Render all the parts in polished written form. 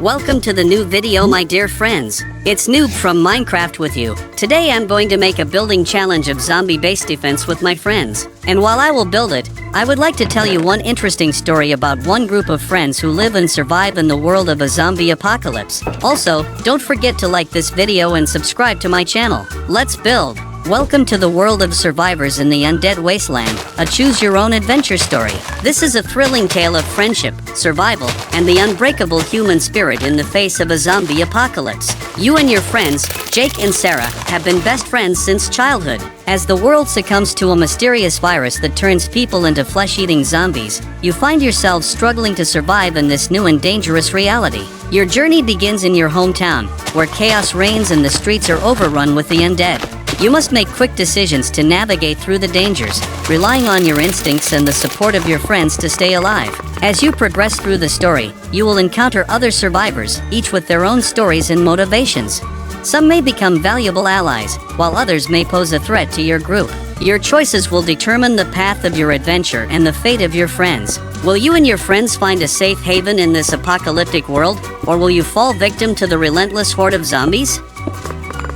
Welcome to the new video, my dear friends. It's Noob from Minecraft with you. Today I'm going to make a building challenge of zombie base defense with my friends. And while I will build it, I would like to tell you one interesting story about one group of friends who live and survive in the world of a zombie apocalypse. Also, don't forget to like this video and subscribe to my channel. Let's build! Welcome to the world of survivors in the undead wasteland, a choose-your-own-adventure story. This is a thrilling tale of friendship, survival, and the unbreakable human spirit in the face of a zombie apocalypse. You and your friends, Jake and Sarah, have been best friends since childhood. As the world succumbs to a mysterious virus that turns people into flesh-eating zombies, you find yourselves struggling to survive in this new and dangerous reality. Your journey begins in your hometown, where chaos reigns and the streets are overrun with the undead. You must make quick decisions to navigate through the dangers, relying on your instincts and the support of your friends to stay alive. As you progress through the story, you will encounter other survivors, each with their own stories and motivations. Some may become valuable allies, while others may pose a threat to your group. Your choices will determine the path of your adventure and the fate of your friends. Will you and your friends find a safe haven in this apocalyptic world, or will you fall victim to the relentless horde of zombies?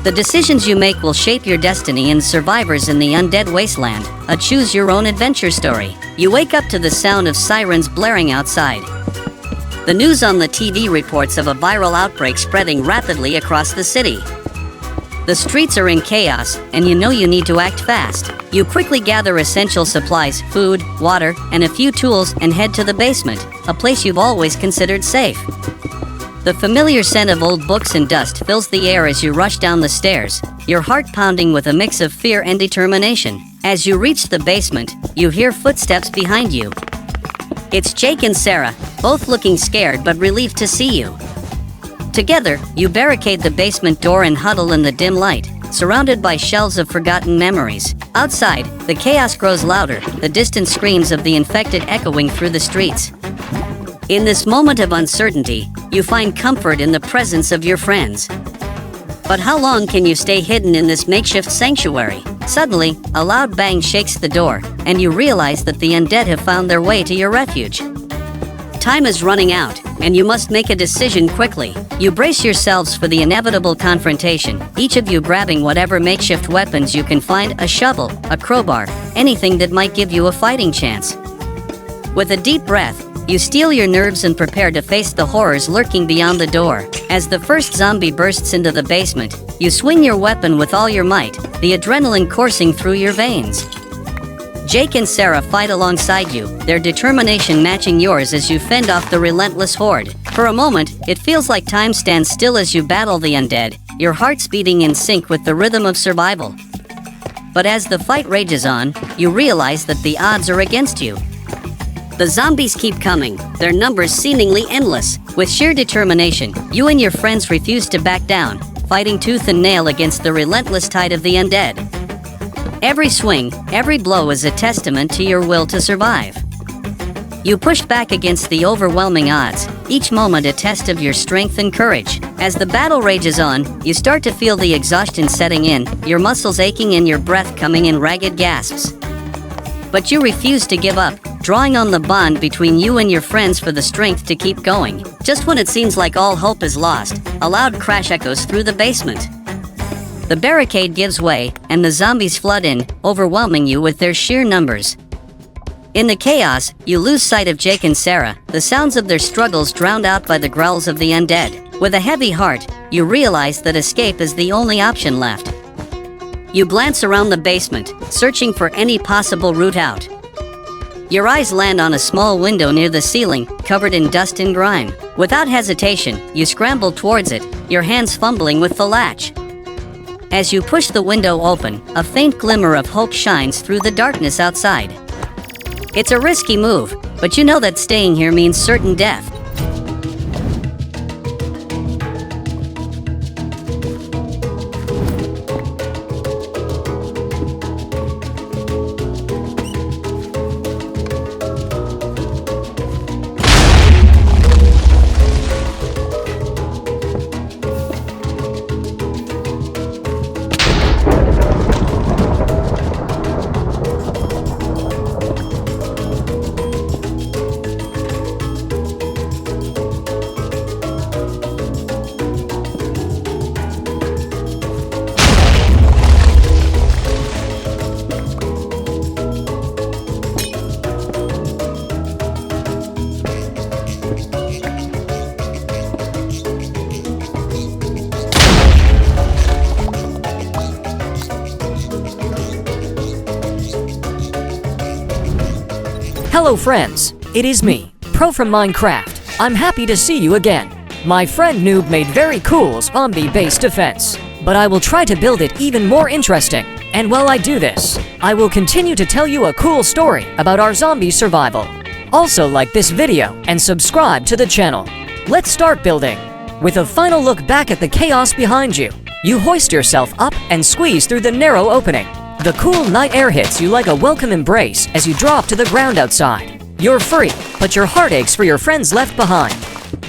The decisions you make will shape your destiny in Survivors in the Undead Wasteland, a choose-your-own-adventure story. You wake up to the sound of sirens blaring outside. The news on the TV reports of a viral outbreak spreading rapidly across the city. The streets are in chaos, and you know you need to act fast. You quickly gather essential supplies, food, water, and a few tools and head to the basement, a place you've always considered safe. The familiar scent of old books and dust fills the air as you rush down the stairs, your heart pounding with a mix of fear and determination. As you reach the basement, you hear footsteps behind you. It's Jake and Sarah, both looking scared but relieved to see you. Together, you barricade the basement door and huddle in the dim light, surrounded by shelves of forgotten memories. Outside, the chaos grows louder, the distant screams of the infected echoing through the streets. In this moment of uncertainty, you find comfort in the presence of your friends. But how long can you stay hidden in this makeshift sanctuary? Suddenly, a loud bang shakes the door, and you realize that the undead have found their way to your refuge. Time is running out, and you must make a decision quickly. You brace yourselves for the inevitable confrontation, each of you grabbing whatever makeshift weapons you can find: a shovel, a crowbar, anything that might give you a fighting chance. With a deep breath, you steel your nerves and prepare to face the horrors lurking beyond the door. As the first zombie bursts into the basement, you swing your weapon with all your might, the adrenaline coursing through your veins. Jake and Sarah fight alongside you, their determination matching yours as you fend off the relentless horde. For a moment, it feels like time stands still as you battle the undead, your hearts beating in sync with the rhythm of survival. But as the fight rages on, you realize that the odds are against you. The zombies keep coming, their numbers seemingly endless. With sheer determination, you and your friends refuse to back down, fighting tooth and nail against the relentless tide of the undead. Every swing, every blow is a testament to your will to survive. You push back against the overwhelming odds, each moment a test of your strength and courage. As the battle rages on, you start to feel the exhaustion setting in, your muscles aching and your breath coming in ragged gasps. But you refuse to give up, drawing on the bond between you and your friends for the strength to keep going. Just when it seems like all hope is lost, a loud crash echoes through the basement. The barricade gives way, and the zombies flood in, overwhelming you with their sheer numbers. In the chaos, you lose sight of Jake and Sarah, the sounds of their struggles drowned out by the growls of the undead. With a heavy heart, you realize that escape is the only option left. You glance around the basement, searching for any possible route out. Your eyes land on a small window near the ceiling, covered in dust and grime. Without hesitation, you scramble towards it, your hands fumbling with the latch. As you push the window open, a faint glimmer of hope shines through the darkness outside. It's a risky move, but you know that staying here means certain death. Hello friends, it is me, Pro from Minecraft. I'm happy to see you again. My friend Noob made very cool zombie-based defense, but I will try to build it even more interesting. And while I do this, I will continue to tell you a cool story about our zombie survival. Also like this video and subscribe to the channel. Let's start building. With a final look back at the chaos behind you, you hoist yourself up and squeeze through the narrow opening. The cool night air hits you like a welcome embrace as you drop to the ground outside. You're free, but your heart aches for your friends left behind.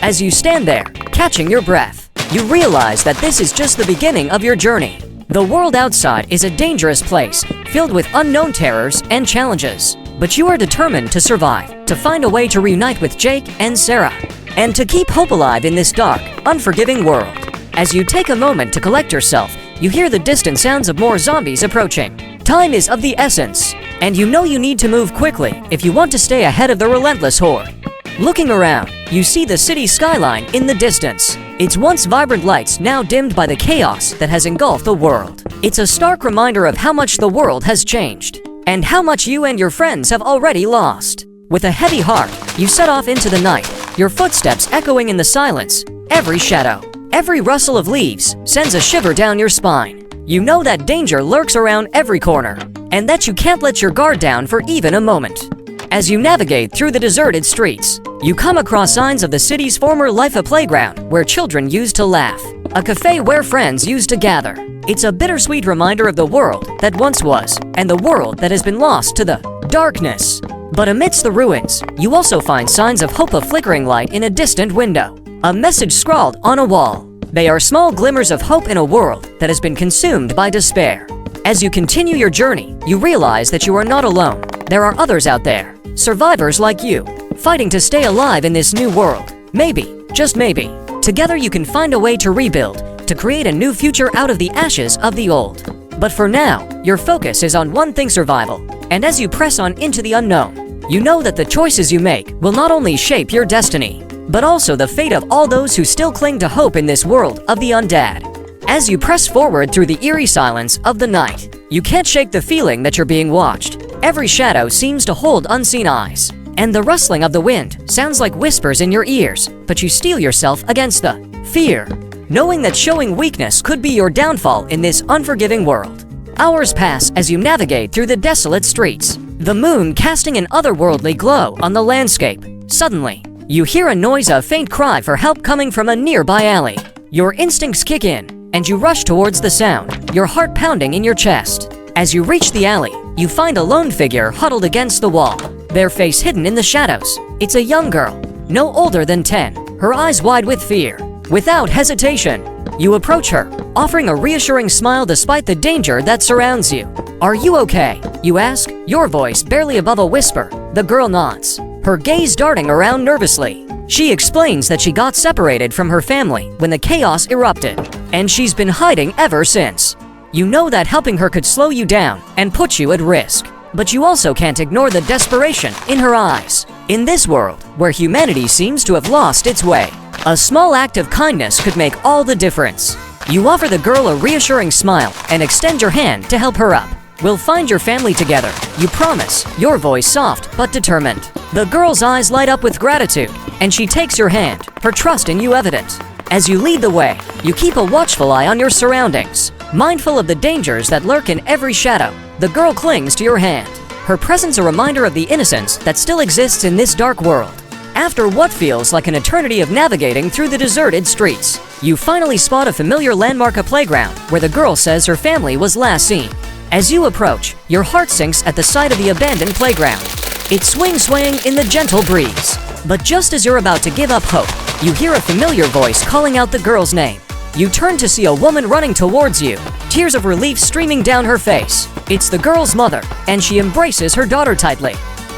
As you stand there, catching your breath, you realize that this is just the beginning of your journey. The world outside is a dangerous place, filled with unknown terrors and challenges. But you are determined to survive, to find a way to reunite with Jake and Sarah, and to keep hope alive in this dark, unforgiving world. As you take a moment to collect yourself, you hear the distant sounds of more zombies approaching. Time is of the essence, and you know you need to move quickly if you want to stay ahead of the relentless horde. Looking around, you see the city skyline in the distance. Its once vibrant lights now dimmed by the chaos that has engulfed the world. It's a stark reminder of how much the world has changed, and how much you and your friends have already lost. With a heavy heart, you set off into the night, your footsteps echoing in the silence. Every shadow, every rustle of leaves sends a shiver down your spine. You know that danger lurks around every corner, and that you can't let your guard down for even a moment. As you navigate through the deserted streets, you come across signs of the city's former life, a playground where children used to laugh, a cafe where friends used to gather. It's a bittersweet reminder of the world that once was, and the world that has been lost to the darkness. But amidst the ruins, you also find signs of hope, a flickering light in a distant window, a message scrawled on a wall. They are small glimmers of hope in a world that has been consumed by despair. As you continue your journey, you realize that you are not alone. There are others out there, survivors like you, fighting to stay alive in this new world. Maybe, just maybe, together you can find a way to rebuild, to create a new future out of the ashes of the old. But for now, your focus is on one thing: survival. And as you press on into the unknown, you know that the choices you make will not only shape your destiny, but also the fate of all those who still cling to hope in this world of the undead. As you press forward through the eerie silence of the night, you can't shake the feeling that you're being watched. Every shadow seems to hold unseen eyes, and the rustling of the wind sounds like whispers in your ears, but you steel yourself against the fear, knowing that showing weakness could be your downfall in this unforgiving world. Hours pass as you navigate through the desolate streets, the moon casting an otherworldly glow on the landscape. Suddenly, you hear a noise, a faint cry for help coming from a nearby alley. Your instincts kick in, and you rush towards the sound, your heart pounding in your chest. As you reach the alley, you find a lone figure huddled against the wall, their face hidden in the shadows. It's a young girl, no older than 10, her eyes wide with fear. Without hesitation, you approach her, offering a reassuring smile despite the danger that surrounds you. "Are you okay?" you ask, your voice barely above a whisper. The girl nods, her gaze darting around nervously. She explains that she got separated from her family when the chaos erupted, and she's been hiding ever since. You know that helping her could slow you down and put you at risk, but you also can't ignore the desperation in her eyes. In this world, where humanity seems to have lost its way, a small act of kindness could make all the difference. You offer the girl a reassuring smile and extend your hand to help her up. "We'll find your family together, you promise," your voice soft but determined. The girl's eyes light up with gratitude, and she takes your hand, her trust in you evident. As you lead the way, you keep a watchful eye on your surroundings, mindful of the dangers that lurk in every shadow. The girl clings to your hand, her presence a reminder of the innocence that still exists in this dark world. After what feels like an eternity of navigating through the deserted streets, you finally spot a familiar landmark, a playground where the girl says her family was last seen. As you approach, your heart sinks at the sight of the abandoned playground. It swings swaying in the gentle breeze. But just as you're about to give up hope, you hear a familiar voice calling out the girl's name. You turn to see a woman running towards you, tears of relief streaming down her face. It's the girl's mother, and she embraces her daughter tightly,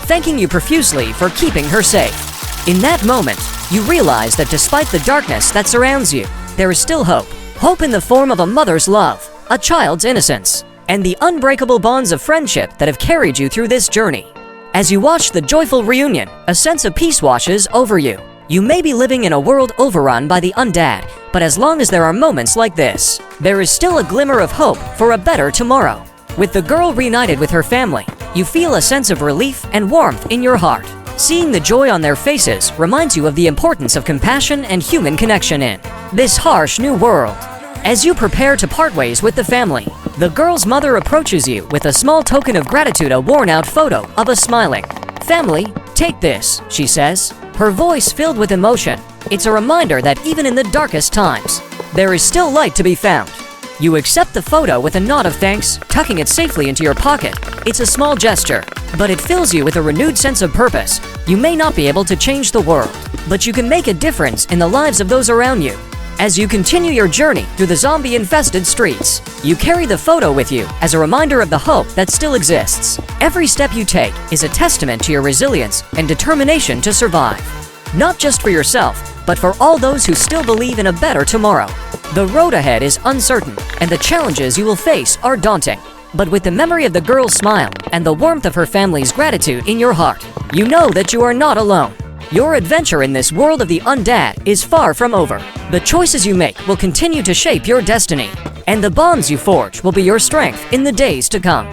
thanking you profusely for keeping her safe. In that moment, you realize that despite the darkness that surrounds you, there is still hope. Hope in the form of a mother's love, a child's innocence, and the unbreakable bonds of friendship that have carried you through this journey. As you watch the joyful reunion, a sense of peace washes over you. You may be living in a world overrun by the undead, but as long as there are moments like this, there is still a glimmer of hope for a better tomorrow. With the girl reunited with her family, you feel a sense of relief and warmth in your heart. Seeing the joy on their faces reminds you of the importance of compassion and human connection in this harsh new world. As you prepare to part ways with the family, the girl's mother approaches you with a small token of gratitude, a worn-out photo of a smiling family. "Take this," she says, her voice filled with emotion. It's a reminder that even in the darkest times, there is still light to be found. You accept the photo with a nod of thanks, tucking it safely into your pocket. It's a small gesture, but it fills you with a renewed sense of purpose. You may not be able to change the world, but you can make a difference in the lives of those around you. As you continue your journey through the zombie-infested streets, you carry the photo with you as a reminder of the hope that still exists. Every step you take is a testament to your resilience and determination to survive. Not just for yourself, but for all those who still believe in a better tomorrow. The road ahead is uncertain, and the challenges you will face are daunting. But with the memory of the girl's smile and the warmth of her family's gratitude in your heart, you know that you are not alone. Your adventure in this world of the undead is far from over. The choices you make will continue to shape your destiny, and the bonds you forge will be your strength in the days to come.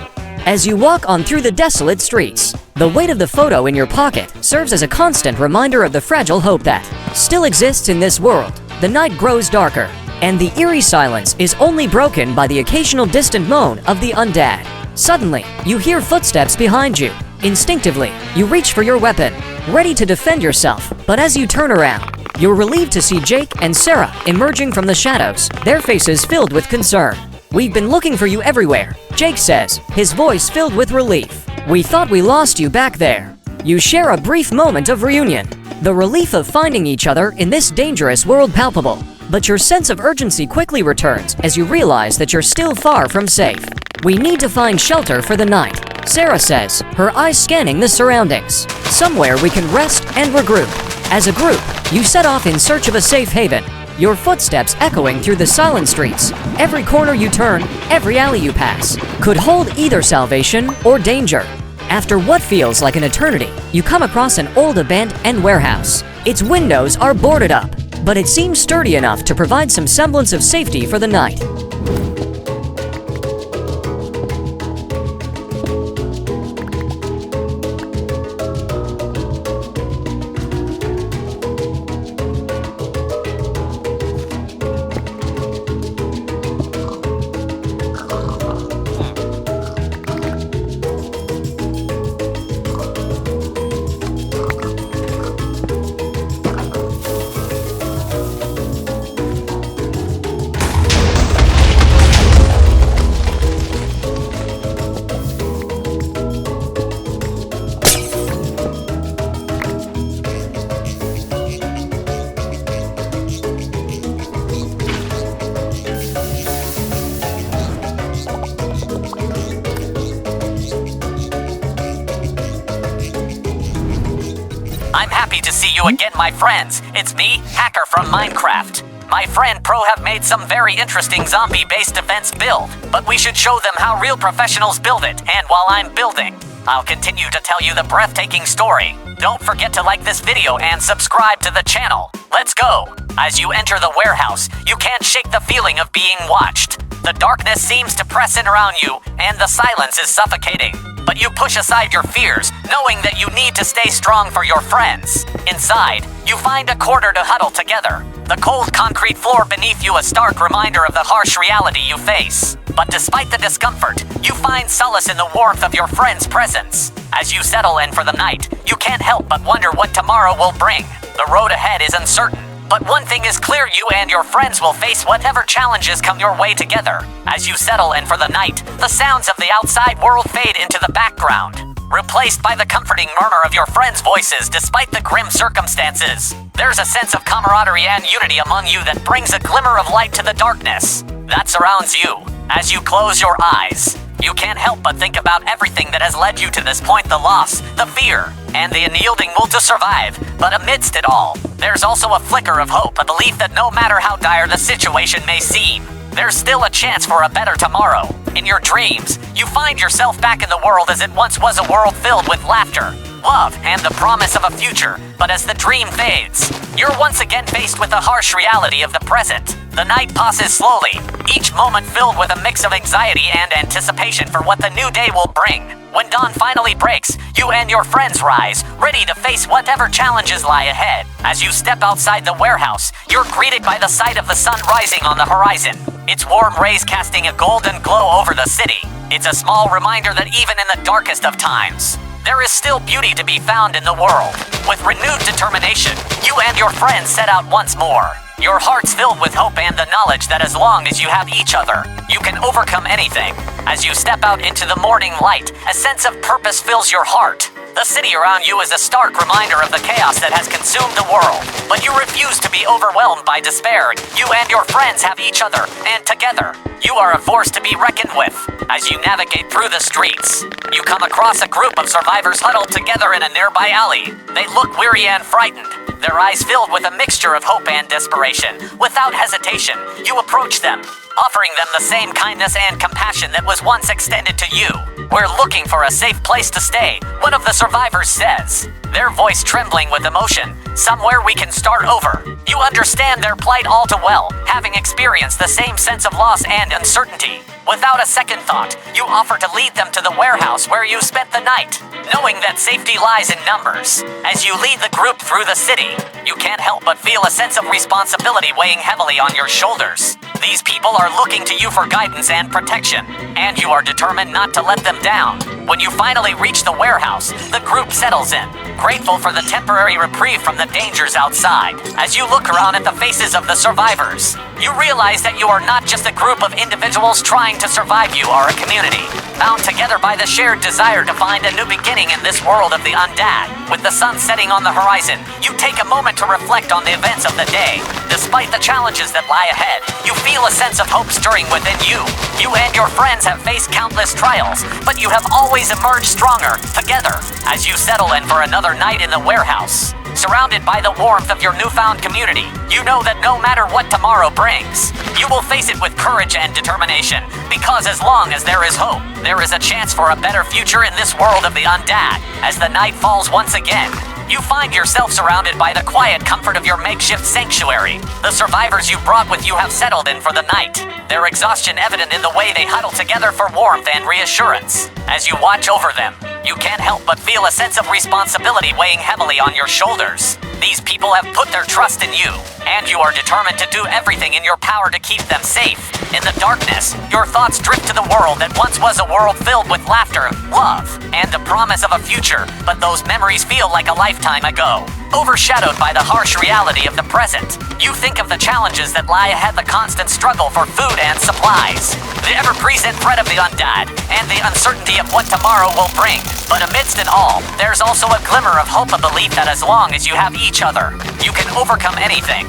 As you walk on through the desolate streets, the weight of the photo in your pocket serves as a constant reminder of the fragile hope that still exists in this world. The night grows darker, and the eerie silence is only broken by the occasional distant moan of the undead. Suddenly, you hear footsteps behind you. Instinctively, you reach for your weapon, ready to defend yourself. But as you turn around, you're relieved to see Jake and Sarah emerging from the shadows, their faces filled with concern. "We've been looking for you everywhere," Jake says, his voice filled with relief. "We thought we lost you back there." You share a brief moment of reunion, the relief of finding each other in this dangerous world palpable. But your sense of urgency quickly returns as you realize that you're still far from safe. "We need to find shelter for the night," Sarah says, her eyes scanning the surroundings. "Somewhere we can rest and regroup." As a group, you set off in search of a safe haven, your footsteps echoing through the silent streets. Every corner you turn, every alley you pass, could hold either salvation or danger. After what feels like an eternity, you come across an old abandoned warehouse. Its windows are boarded up, but it seems sturdy enough to provide some semblance of safety for the night. I'm happy to see you again, my friends. It's me, Hacker from Minecraft. My friend Pro have made some very interesting zombie-based defense build, but we should show them how real professionals build it, and while I'm building, I'll continue to tell you the breathtaking story. Don't forget to like this video and subscribe to the channel. Let's go! As you enter the warehouse, you can't shake the feeling of being watched. The darkness seems to press in around you, and the silence is suffocating. But you push aside your fears, knowing that you need to stay strong for your friends. Inside, you find a corner to huddle together. The cold concrete floor beneath you a stark reminder of the harsh reality you face. But despite the discomfort, you find solace in the warmth of your friend's presence. As you settle in for the night, you can't help but wonder what tomorrow will bring. The road ahead is uncertain. But one thing is clear, you and your friends will face whatever challenges come your way together. As you settle in for the night, the sounds of the outside world fade into the background, replaced by the comforting murmur of your friends' voices despite the grim circumstances. There's a sense of camaraderie and unity among you that brings a glimmer of light to the darkness that surrounds you. As you close your eyes, you can't help but think about everything that has led you to this point, the loss, the fear, and the unyielding will to survive. But amidst it all, there's also a flicker of hope, a belief that no matter how dire the situation may seem, there's still a chance for a better tomorrow. In your dreams, you find yourself back in the world as it once was, a world filled with laughter, love, and the promise of a future. But as the dream fades, you're once again faced with the harsh reality of the present. The night passes slowly, each moment filled with a mix of anxiety and anticipation for what the new day will bring. When dawn finally breaks, you and your friends rise, ready to face whatever challenges lie ahead. As you step outside the warehouse, you're greeted by the sight of the sun rising on the horizon, its warm rays casting a golden glow over the city. It's a small reminder that even in the darkest of times, there is still beauty to be found in the world. With renewed determination, you and your friends set out once more. Your hearts filled with hope and the knowledge that as long as you have each other, you can overcome anything. As you step out into the morning light, a sense of purpose fills your heart. The city around you is a stark reminder of the chaos that has consumed the world. But you refuse to be overwhelmed by despair. You and your friends have each other, and together, you are a force to be reckoned with. As you navigate through the streets, you come across a group of survivors huddled together in a nearby alley. They look weary and frightened, their eyes filled with a mixture of hope and desperation. Without hesitation, you approach them, offering them the same kindness and compassion that was once extended to you. "We're looking for a safe place to stay," one of the survivors says, their voice trembling with emotion. "Somewhere we can start over." You understand their plight all too well, having experienced the same sense of loss and uncertainty. Without a second thought, you offer to lead them to the warehouse where you spent the night, knowing that safety lies in numbers. As you lead the group through the city, you can't help but feel a sense of responsibility weighing heavily on your shoulders. These people are looking to you for guidance and protection, and you are determined not to let them down. When you finally reach the warehouse, the group settles in, grateful for the temporary reprieve from the dangers outside. As you look around at the faces of the survivors, you realize that you are not just a group of individuals trying to survive, you are a community, bound together by the shared desire to find a new beginning in this world of the undead. With the sun setting on the horizon, you take a moment to reflect on the events of the day. Despite the challenges that lie ahead, you feel a sense of hope stirring within you. You and your friends have faced countless trials, but you have always emerged stronger together. As you settle in for another night in the warehouse, surrounded by the warmth of your newfound community, you know that no matter what tomorrow brings, you will face it with courage and determination, because as long as there is hope, there is a chance for a better future in this world of the undead. As the night falls once again, you find yourself surrounded by the quiet comfort of your makeshift sanctuary. The survivors you brought with you have settled in for the night, their exhaustion evident in the way they huddle together for warmth and reassurance. As you watch over them, you can't help but feel a sense of responsibility weighing heavily on your shoulders. These people have put their trust in you, and you are determined to do everything in your power to keep them safe. In the darkness, your thoughts drift to the world that once was a world filled with laughter, love, and the promise of a future, but those memories feel like a lifetime ago. Overshadowed by the harsh reality of the present, you think of the challenges that lie ahead, the constant struggle for food and supplies, the ever-present threat of the undead, and the uncertainty of what tomorrow will bring. But amidst it all, there's also a glimmer of hope, a belief that as long as you have each other, you can overcome anything.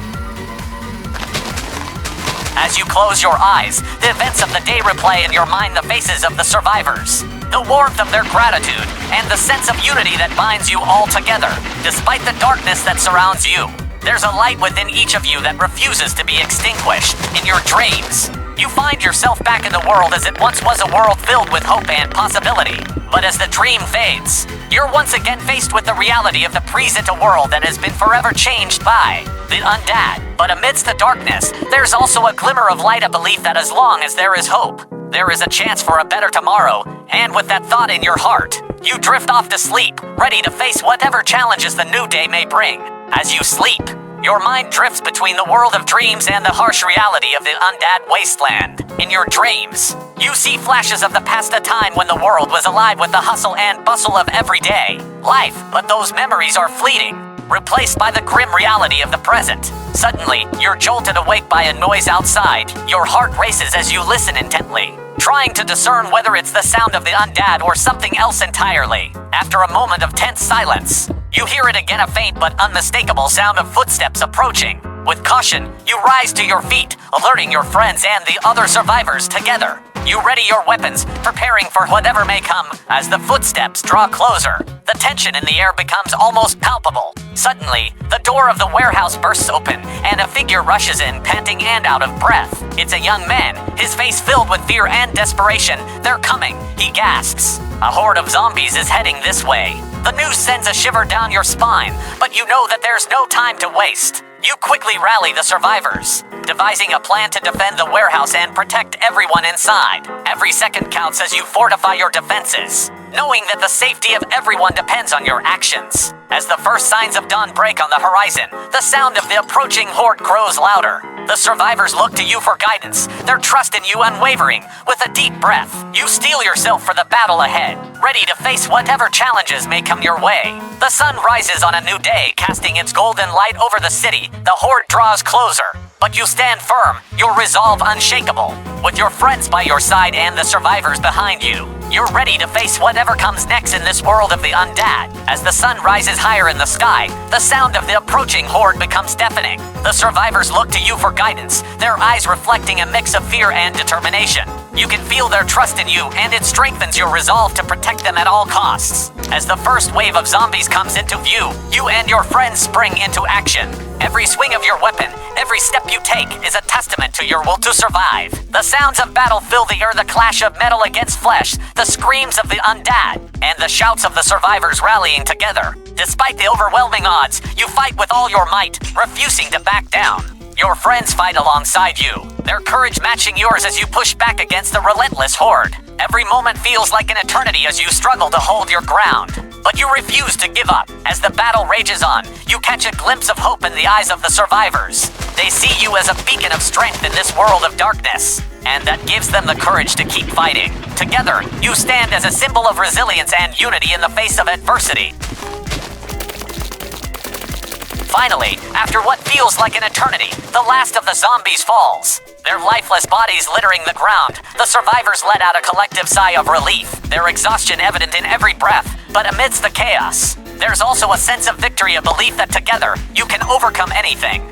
As you close your eyes, the events of the day replay in your mind, the faces of the survivors, the warmth of their gratitude, and the sense of unity that binds you all together. Despite the darkness that surrounds you, there's a light within each of you that refuses to be extinguished. In your dreams, you find yourself back in the world as it once was, a world filled with hope and possibility. But as the dream fades, you're once again faced with the reality of the present, a world that has been forever changed by the undead. But amidst the darkness, there's also a glimmer of light, a belief that as long as there is hope, there is a chance for a better tomorrow. And with that thought in your heart, you drift off to sleep, ready to face whatever challenges the new day may bring. As you sleep, your mind drifts between the world of dreams and the harsh reality of the undead wasteland. In your dreams, you see flashes of the past, a time when the world was alive with the hustle and bustle of everyday life, but those memories are fleeting, replaced by the grim reality of the present. Suddenly, you're jolted awake by a noise outside. Your heart races as you listen intently, trying to discern whether it's the sound of the undead or something else entirely. After a moment of tense silence, you hear it again, a faint but unmistakable sound of footsteps approaching. With caution, you rise to your feet, alerting your friends and the other survivors together. You ready your weapons, preparing for whatever may come. As the footsteps draw closer, the tension in the air becomes almost palpable. Suddenly, the door of the warehouse bursts open, and a figure rushes in, panting and out of breath. It's a young man, his face filled with fear and desperation. "They're coming," he gasps. "A horde of zombies is heading this way." The news sends a shiver down your spine, but you know that there's no time to waste. You quickly rally the survivors, devising a plan to defend the warehouse and protect everyone inside. Every second counts as you fortify your defenses, knowing that the safety of everyone depends on your actions. As the first signs of dawn break on the horizon, the sound of the approaching horde grows louder. The survivors look to you for guidance, their trust in you unwavering. With a deep breath, you steel yourself for the battle ahead, ready to face whatever challenges may come your way. The sun rises on a new day, casting its golden light over the city. The horde draws closer, but you stand firm, your resolve unshakable. With your friends by your side and the survivors behind you, you're ready to face whatever comes next in this world of the undead. As the sun rises higher in the sky, the sound of the approaching horde becomes deafening. The survivors look to you for guidance, their eyes reflecting a mix of fear and determination. You can feel their trust in you, and it strengthens your resolve to protect them at all costs. As the first wave of zombies comes into view, you and your friends spring into action. Every swing of your weapon, every step you take is a testament to your will to survive. The sounds of battle fill the air, the clash of metal against flesh, the screams of the undead, and the shouts of the survivors rallying together. Despite the overwhelming odds, you fight with all your might, refusing to back down. Your friends fight alongside you, their courage matching yours as you push back against the relentless horde. Every moment feels like an eternity as you struggle to hold your ground. But you refuse to give up. As the battle rages on, you catch a glimpse of hope in the eyes of the survivors. They see you as a beacon of strength in this world of darkness, and that gives them the courage to keep fighting. Together, you stand as a symbol of resilience and unity in the face of adversity. Finally, after what feels like an eternity, the last of the zombies falls. Their lifeless bodies littering the ground, the survivors let out a collective sigh of relief, their exhaustion evident in every breath. But amidst the chaos, there's also a sense of victory, a belief that together, you can overcome anything.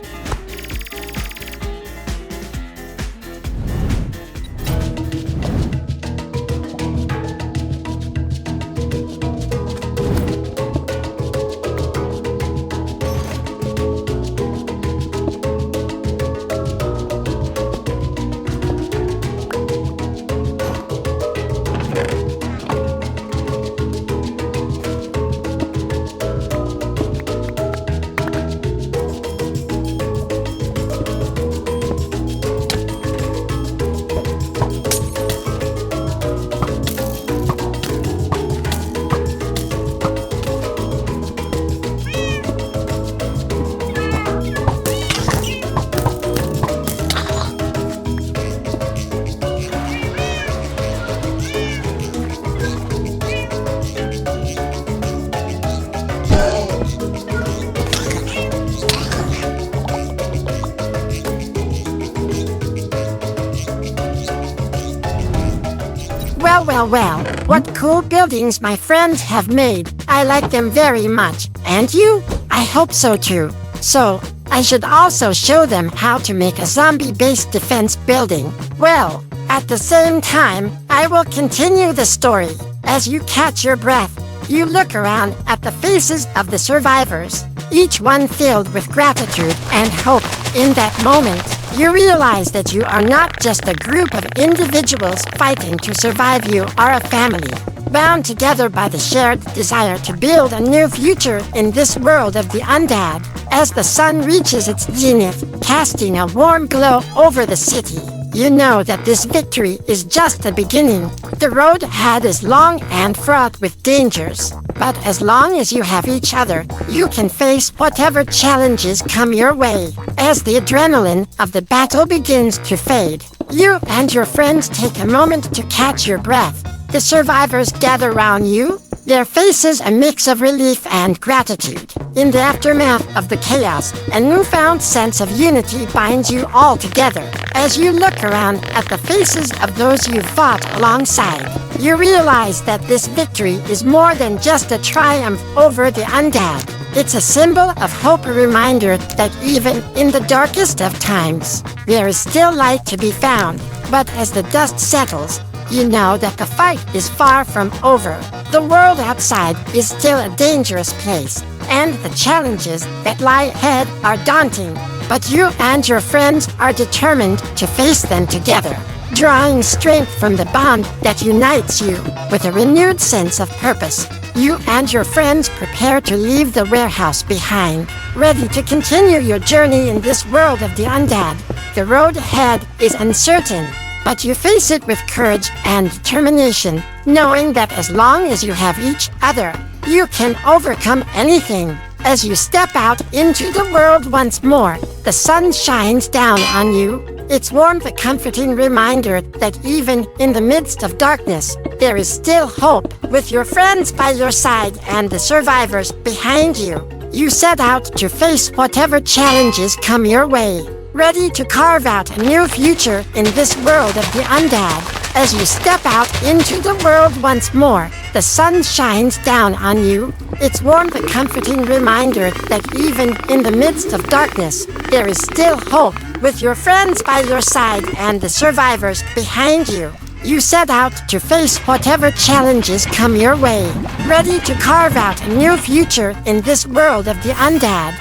Well, what cool buildings my friends have made. I like them very much. And you? I hope so too. So, I should also show them how to make a zombie-based defense building. Well, at the same time, I will continue the story. As you catch your breath, you look around at the faces of the survivors, each one filled with gratitude and hope. In that moment, you realize that you are not just a group of individuals fighting to survive. You are a family, bound together by the shared desire to build a new future in this world of the undead. As the sun reaches its zenith, casting a warm glow over the city, you know that this victory is just the beginning. The road ahead is long and fraught with dangers, but as long as you have each other, you can face whatever challenges come your way. As the adrenaline of the battle begins to fade, you and your friends take a moment to catch your breath. The survivors gather around you, their faces a mix of relief and gratitude. In the aftermath of the chaos, a newfound sense of unity binds you all together. As you look around at the faces of those you fought alongside, you realize that this victory is more than just a triumph over the undead. It's a symbol of hope, a reminder that even in the darkest of times, there is still light to be found. But as the dust settles, you know that the fight is far from over. The world outside is still a dangerous place, and the challenges that lie ahead are daunting. But you and your friends are determined to face them together, drawing strength from the bond that unites you with a renewed sense of purpose. You and your friends prepare to leave the warehouse behind, ready to continue your journey in this world of the undead. The road ahead is uncertain, but you face it with courage and determination, knowing that as long as you have each other, you can overcome anything. As you step out into the world once more, the sun shines down on you. Its warmth a comforting reminder that even in the midst of darkness, there is still hope. With your friends by your side and the survivors behind you, you set out to face whatever challenges come your way, ready to carve out a new future in this world of the undead. As you step out into the world once more, the sun shines down on you. Its warmth a comforting reminder that even in the midst of darkness, there is still hope. With your friends by your side and the survivors behind you, you set out to face whatever challenges come your way, ready to carve out a new future in this world of the undead.